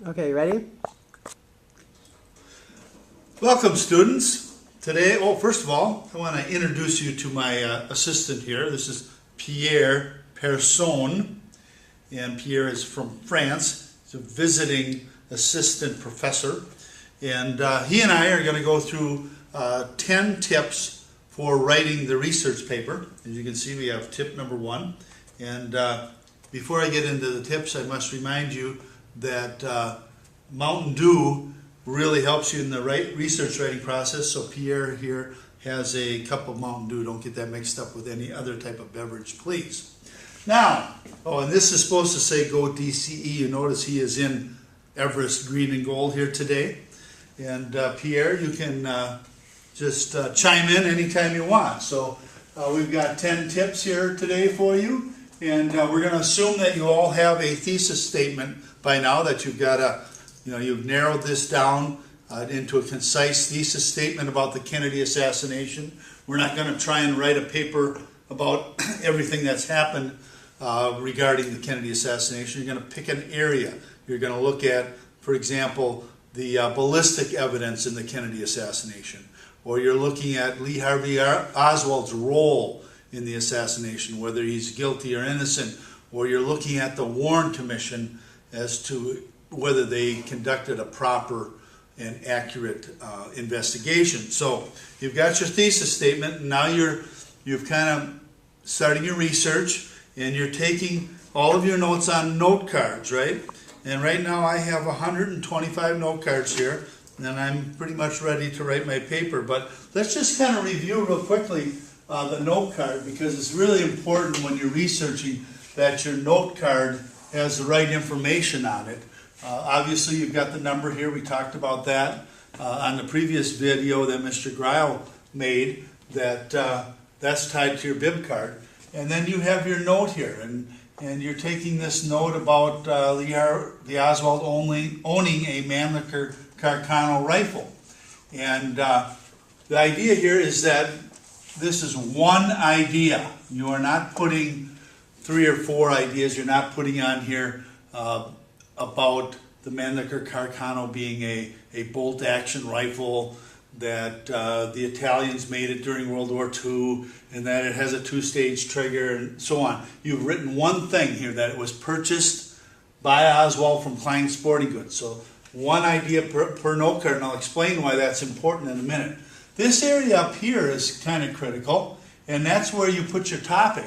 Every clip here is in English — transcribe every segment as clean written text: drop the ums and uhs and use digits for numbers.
Okay, ready? Welcome, students. Today, first of all, I want to introduce you to my assistant here. This is Pierre Persson, and Pierre is from France. He's a visiting assistant professor, and he and I are going to go through 10 tips for writing the research paper. As you can see, we have tip number 1, and before I get into the tips, I must remind you that Mountain Dew really helps you in the research writing process. So Pierre here has a cup of Mountain Dew. Don't get that mixed up with any other type of beverage, please. Now, and this is supposed to say go DCE. You notice he is in Everest green and gold here today. And Pierre, you can just chime in anytime you want. So we've got 10 tips here today for you. And we're going to assume that you all have a thesis statement by now, that you've got you've narrowed this down into a concise thesis statement about the Kennedy assassination. We're not going to try and write a paper about everything that's happened regarding the Kennedy assassination. You're going to pick an area. You're going to look at, for example, the ballistic evidence in the Kennedy assassination. Or you're looking at Lee Harvey Oswald's role in the assassination, whether he's guilty or innocent. Or you're looking at the Warren Commission as to whether they conducted a proper and accurate investigation. So you've got your thesis statement, and now you've kind of starting your research, and you're taking all of your notes on note cards, right? And right now I have 125 note cards here, and I'm pretty much ready to write my paper. But let's just kind of review real quickly the note card, because it's really important when you're researching that your note card has the right information on it. Obviously, you've got the number here. We talked about that on the previous video that Mr. Greil made, that's tied to your bib card. And then you have your note here, and you're taking this note about Lee Oswald owning a Mannlicher Carcano rifle. And the idea here is that this is one idea. You are not putting 3 or 4 ideas. You're not putting on here about the Mannlicher Carcano being a bolt-action rifle, that the Italians made it during World War II, and that it has a 2-stage trigger, and so on. You've written one thing here, that it was purchased by Oswald from Klein Sporting Goods. So one idea per note card, and I'll explain why that's important in a minute. This area up here is kind of critical, and that's where you put your topic.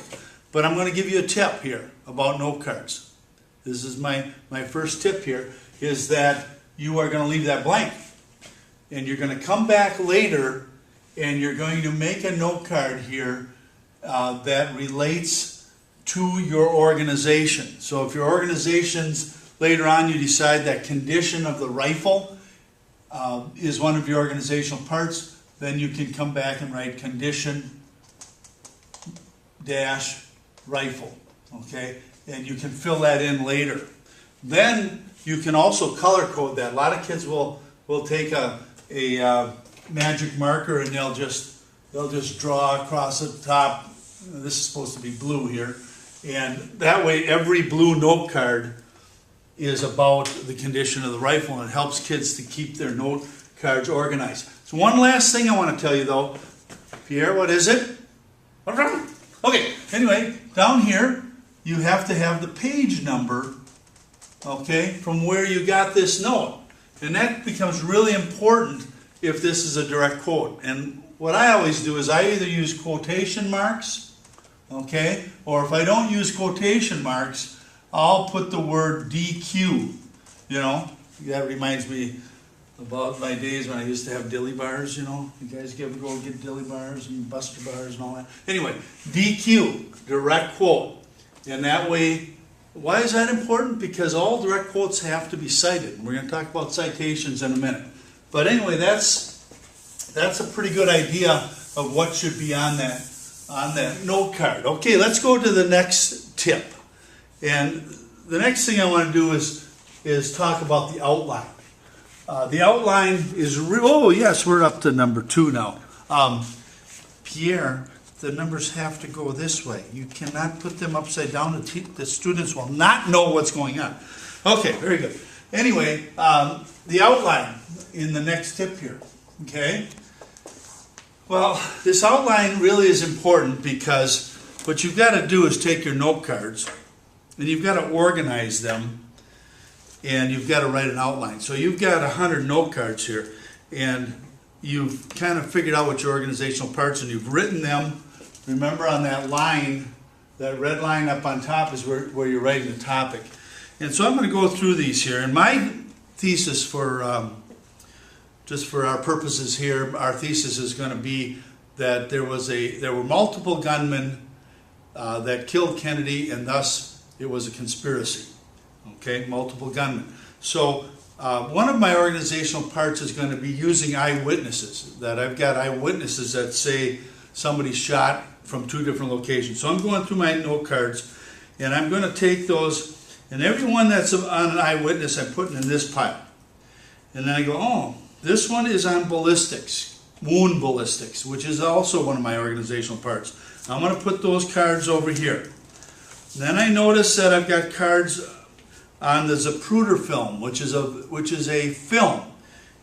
But I'm going to give you a tip here about note cards. This is my first tip here, is that you are going to leave that blank. And you're going to come back later, and you're going to make a note card here that relates to your organization. So if your organization's, later on you decide that condition of the rifle is one of your organizational parts, then you can come back and write condition dash rifle, okay? And you can fill that in later. Then you can also color code that. A lot of kids will take a magic marker, and they'll just draw across the top. This is supposed to be blue here, and that way every blue note card is about the condition of the rifle, and it helps kids to keep their note cards organized. So one last thing I want to tell you though, Pierre, what is it? Okay, anyway, down here you have to have the page number, okay, from where you got this note. And that becomes really important if this is a direct quote. And what I always do is I either use quotation marks, okay, or if I don't use quotation marks, I'll put the word DQ, you know. That reminds me about my days when I used to have dilly bars, you know. You guys ever go get dilly bars and Buster bars and all that? Anyway, DQ, direct quote. And that way, why is that important? Because all direct quotes have to be cited. We're going to talk about citations in a minute. But anyway, that's a pretty good idea of what should be on that note card. Okay, let's go to the next tip. And the next thing I want to do is talk about the outline. The outline is, oh yes, we're up to number 2 now. Pierre, the numbers have to go this way. You cannot put them upside down. The students will not know what's going on. Okay, very good. anyway, the outline in the next tip here, okay? Well, this outline really is important because what you've got to do is take your note cards and you've got to organize them and you've got to write an outline. So you've got 100 note cards here and you've kind of figured out what your organizational parts and you've written them. Remember on that line, that red line up on top is where you're writing the topic. And so I'm going to go through these here. And my thesis for, just for our purposes here, our thesis is going to be that there were multiple gunmen that killed Kennedy, and thus it was a conspiracy. Okay, multiple gunmen. So one of my organizational parts is going to be using eyewitnesses. That I've got eyewitnesses that say somebody shot from 2 different locations. So I'm going through my note cards, and I'm going to take those, and every one that's on an eyewitness I'm putting in this pile. And then I go, oh, this one is on ballistics, wound ballistics, which is also one of my organizational parts. I'm going to put those cards over here. Then I notice that I've got cards on the Zapruder film, which is a film.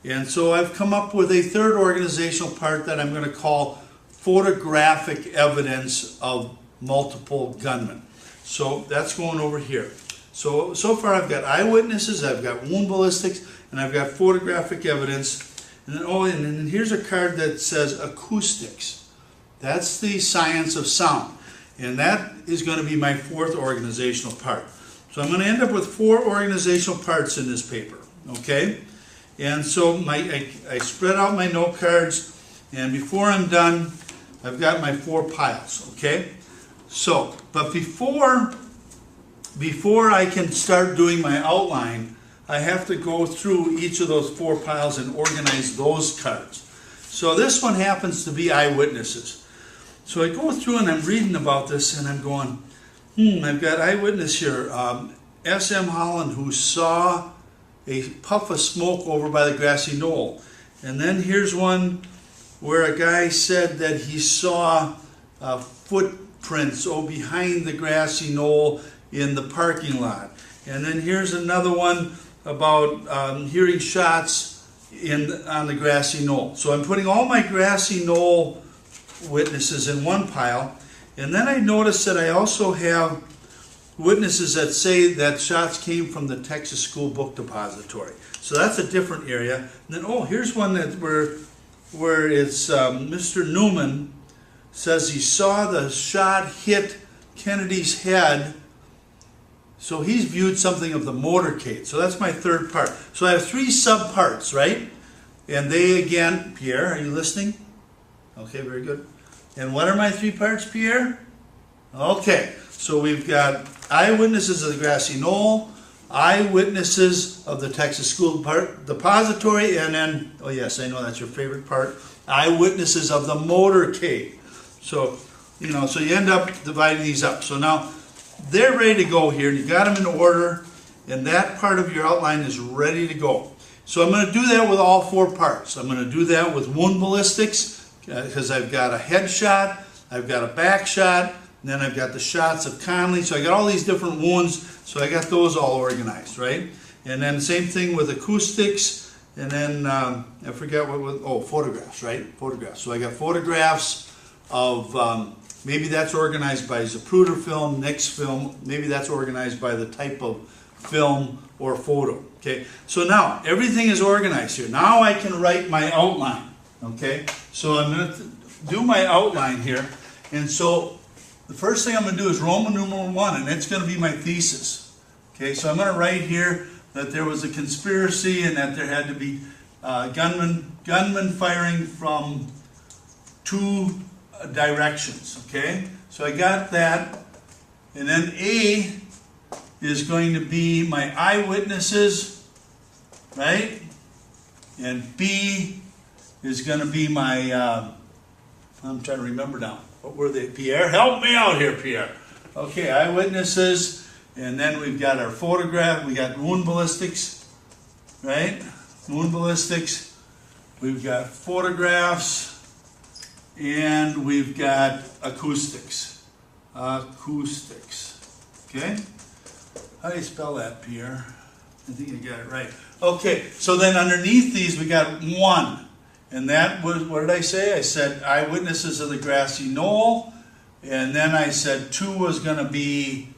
And so I've come up with a third organizational part that I'm going to call photographic evidence of multiple gunmen. So that's going over here. So far I've got eyewitnesses, I've got wound ballistics, and I've got photographic evidence. And then here's a card that says acoustics. That's the science of sound. And that is going to be my fourth organizational part. So I'm going to end up with 4 organizational parts in this paper. Okay? And so I spread out my note cards, and before I'm done, I've got my 4 piles. Okay? So, but before I can start doing my outline, I have to go through each of those 4 piles and organize those cards. So this one happens to be eyewitnesses. So I go through and I'm reading about this and I'm going, I've got eyewitness here. S.M. Holland, who saw a puff of smoke over by the grassy knoll. And then here's one where a guy said that he saw footprints behind the grassy knoll in the parking lot. And then here's another one about hearing shots on the grassy knoll. So I'm putting all my grassy knoll witnesses in one pile. And then I notice that I also have witnesses that say that shots came from the Texas School Book Depository. So that's a different area. And then, here's one where it's Mr. Newman says he saw the shot hit Kennedy's head. So he's viewed something of the motorcade. So that's my third part. So I have 3 sub-parts, right? And they, again, Pierre, are you listening? Okay, very good. And what are my 3 parts, Pierre? Okay, so we've got eyewitnesses of the grassy knoll, eyewitnesses of the Texas School Depository, and then, oh yes, I know that's your favorite part, eyewitnesses of the motorcade. So, so you end up dividing these up. So now, they're ready to go here, and you got them in order, and that part of your outline is ready to go. So I'm going to do that with all 4 parts. I'm going to do that with wound ballistics, because I've got a head shot, I've got a back shot, and then I've got the shots of Conley. So I got all these different wounds, so I got those all organized, right? And then same thing with acoustics, and then I forgot what was, photographs, right? Photographs. So I got photographs of, maybe that's organized by Zapruder film, Nix film, maybe that's organized by the type of film or photo, okay? So now, everything is organized here. Now I can write my outline, okay? So I'm going to do my outline here, and so the first thing I'm going to do is Roman numeral 1, and it's going to be my thesis. Okay, so I'm going to write here that there was a conspiracy and that there had to be gunmen firing from 2 directions. Okay, so I got that, and then A is going to be my eyewitnesses, right? And B is going to be my, I'm trying to remember now. What were they, Pierre? Help me out here, Pierre. Okay, eyewitnesses, and then we've got our photograph. We got wound ballistics, right? Wound ballistics. We've got photographs, and we've got acoustics. Acoustics. Okay? How do you spell that, Pierre? I think you got it right. Okay, so then underneath these we got 1. And that was, what did I say? I said eyewitnesses of the grassy knoll. And then I said 2 was going to be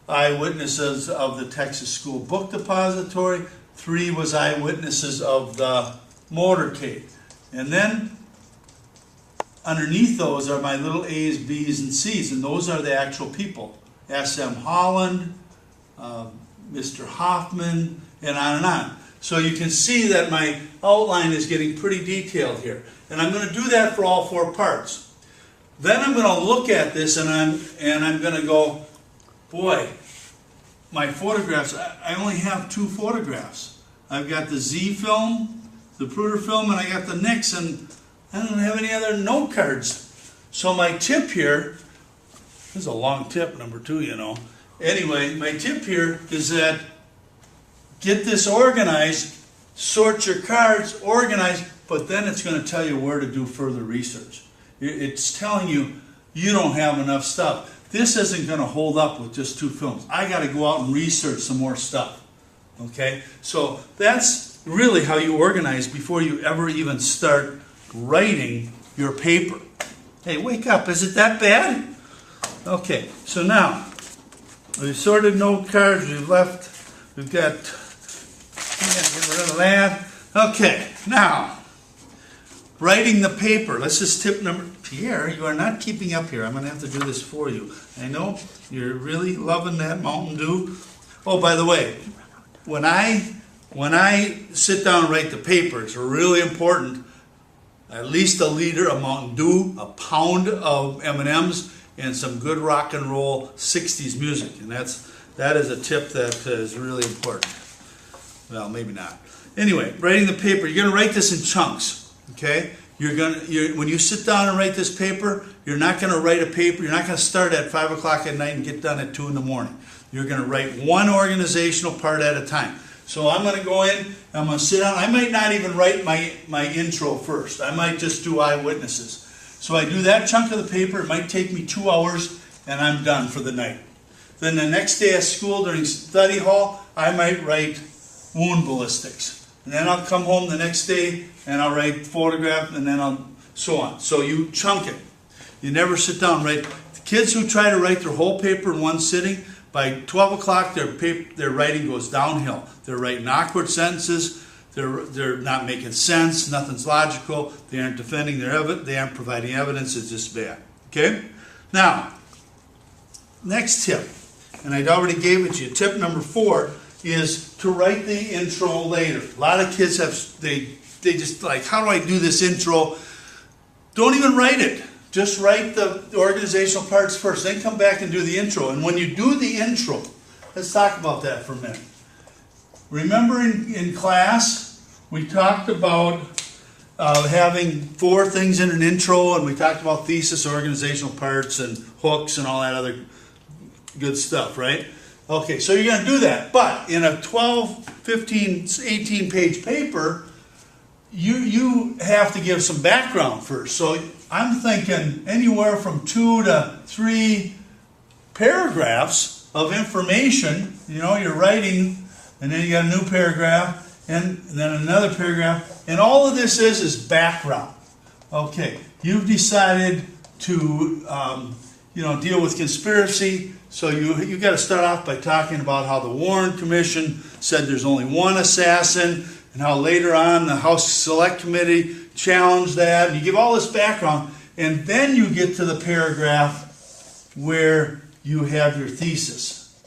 eyewitnesses of the Texas School Book Depository. 3 was eyewitnesses of the motorcade. And then underneath those are my little A's, B's, and C's, and those are the actual people. S.M. Holland, Mr. Hoffman, and on and on. So you can see that my outline is getting pretty detailed here. And I'm going to do that for all 4 parts. Then I'm going to look at this and I'm going to go, boy, my photographs, I only have 2 photographs. I've got the Z film, the Pruder film, and I got the Nix, and I don't have any other note cards. So my tip here, this is a long tip, number 2, you know. Anyway, my tip here is that get this organized, sort your cards, organize, but then it's going to tell you where to do further research. It's telling you you don't have enough stuff. This isn't going to hold up with just 2 films. I got to go out and research some more stuff. Okay? So that's really how you organize before you ever even start writing your paper. Hey, wake up. Is it that bad? Okay, so now we've sorted note cards. We've got, get rid of that. Okay, now writing the paper. Let's just tip number, Pierre, you are not keeping up here. I'm going to have to do this for you. I know you're really loving that Mountain Dew. Oh, by the way, when I sit down and write the paper, it's really important. At least a liter of Mountain Dew, a pound of M&Ms, and some good rock and roll 60s music. And that is a tip that is really important. Well, maybe not. Anyway, writing the paper, you're going to write this in chunks. Okay? When you sit down and write this paper, you're not going to write a paper. You're not going to start at 5 o'clock at night and get done at 2 in the morning. You're going to write one organizational part at a time. So I'm going to go in, I'm going to sit down. I might not even write my intro first. I might just do eyewitnesses. So I do that chunk of the paper. It might take me 2 hours, and I'm done for the night. Then the next day at school during study hall, I might write wound ballistics. And then I'll come home the next day, and I'll write photograph, and then I'll so on. So you chunk it. You never sit down and write. The kids who try to write their whole paper in one sitting, by 12 o'clock their writing goes downhill. They're writing awkward sentences. They're not making sense. Nothing's logical. They aren't defending their evidence. They aren't providing evidence. It's just bad. Okay? Now, next tip, and I'd already gave it to you. Tip number 4 is to write the intro later. A lot of kids they just like, how do I do this intro? Don't even write it. Just write the organizational parts first. Then come back and do the intro. And when you do the intro, let's talk about that for a minute. Remember in class, we talked about having 4 things in an intro, and we talked about thesis, organizational parts, and hooks, and all that other good stuff, right? Okay, so you're going to do that. But in a 12, 15, 18-page paper, you have to give some background first. So I'm thinking anywhere from 2 to 3 paragraphs of information. You know, you're writing, and then you got a new paragraph, and then another paragraph, and all of this is background. Okay, you've decided to deal with conspiracy, so you got to start off by talking about how the Warren Commission said there's only one assassin, and how later on the House Select Committee challenged that, and you give all this background, and then you get to the paragraph where you have your thesis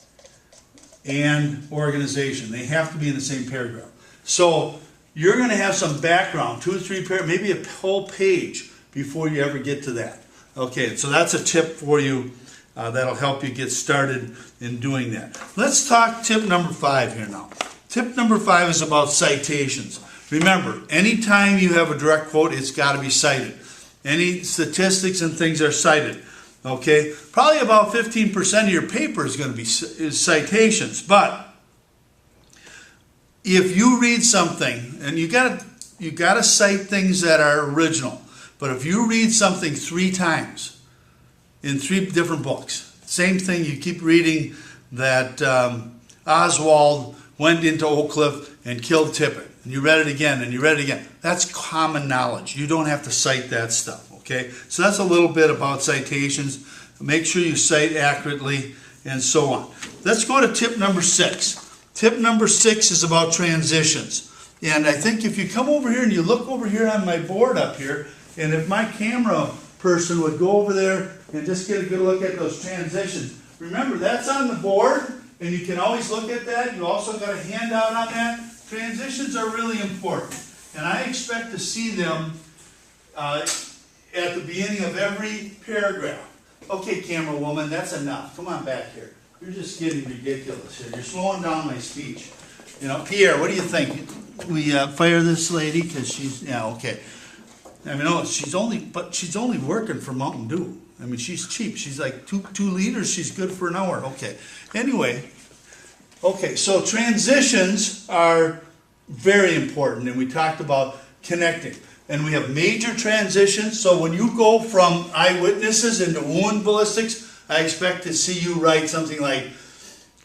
and organization. They have to be in the same paragraph. So you're going to have some background, 2 or 3 paragraphs, maybe a whole page before you ever get to that. Okay, so that's a tip for you that'll help you get started in doing that. Let's talk tip number 5 here now. Tip number 5 is about citations. Remember, anytime you have a direct quote, it's got to be cited. Any statistics and things are cited. Okay, probably about 15% of your paper is going to be citations. But if you read something, and you got to cite things that are original. But if you read something 3 times in 3 different books, same thing, you keep reading that Oswald went into Oak Cliff and killed Tippett. And you read it again, and you read it again. That's common knowledge. You don't have to cite that stuff, okay? So that's a little bit about citations. Make sure you cite accurately, and so on. Let's go to tip number 6. Tip number 6 is about transitions. And I think if you come over here and you look over here on my board up here, and if my camera person would go over there and just get a good look at those transitions. Remember, that's on the board, and you can always look at that. You also got a handout on that. Transitions are really important, and I expect to see them at the beginning of every paragraph. Okay, camera woman, that's enough. Come on back here. You're just getting ridiculous here. You're slowing down my speech. You know, Pierre, what do you think? We fire this lady because she's, yeah, okay. I mean, no, she's only working for Mountain Dew. I mean, she's cheap. She's like 2 liters. She's good for an hour. Okay. Anyway, okay. So transitions are very important, and we talked about connecting. And we have major transitions. So when you go from eyewitnesses into wound ballistics, I expect to see you write something like,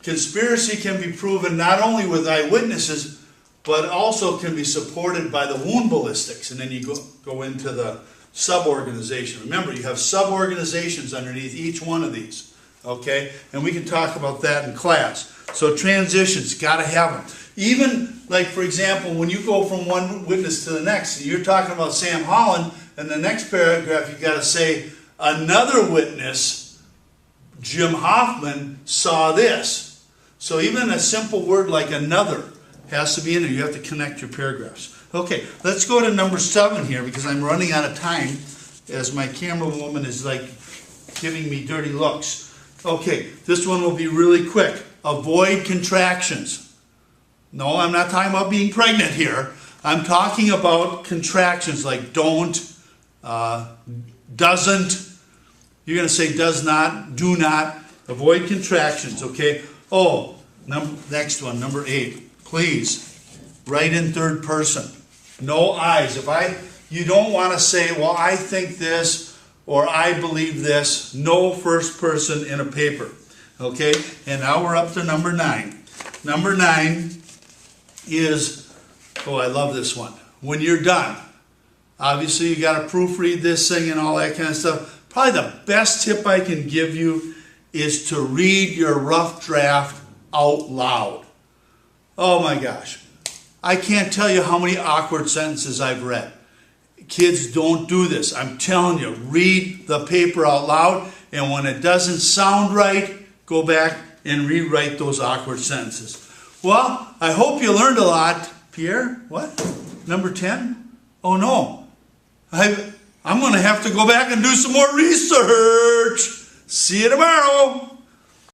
conspiracy can be proven not only with eyewitnesses, but also can be supported by the wound ballistics. And then you go into the sub-organization. Remember, you have sub-organizations underneath each one of these. Okay? And we can talk about that in class. So transitions, got to have them. Even, like, for example, when you go from one witness to the next, you're talking about Sam Holland, and the next paragraph you've got to say, another witness, Jim Hoffman, saw this. So even a simple word like another has to be in there. You have to connect your paragraphs. Okay, let's go to number 7 here, because I'm running out of time as my camera woman is like giving me dirty looks. Okay, this one will be really quick. Avoid contractions. No, I'm not talking about being pregnant here. I'm talking about contractions like don't, doesn't. You're going to say does not, do not. Avoid contractions, okay? Oh, next one, number 8. Please, write in third person. No I's. You don't want to say, well, I think this, or I believe this. No first person in a paper, okay? And now we're up to number 9. Number 9 is, oh, I love this one. When you're done, obviously you got to proofread this thing and all that kind of stuff. Probably the best tip I can give you is to read your rough draft out loud. Oh my gosh. I can't tell you how many awkward sentences I've read. Kids, don't do this. I'm telling you, read the paper out loud, and when it doesn't sound right, go back and rewrite those awkward sentences. Well, I hope you learned a lot. Pierre, what? Number 10? Oh no. I'm going to have to go back and do some more research. See you tomorrow.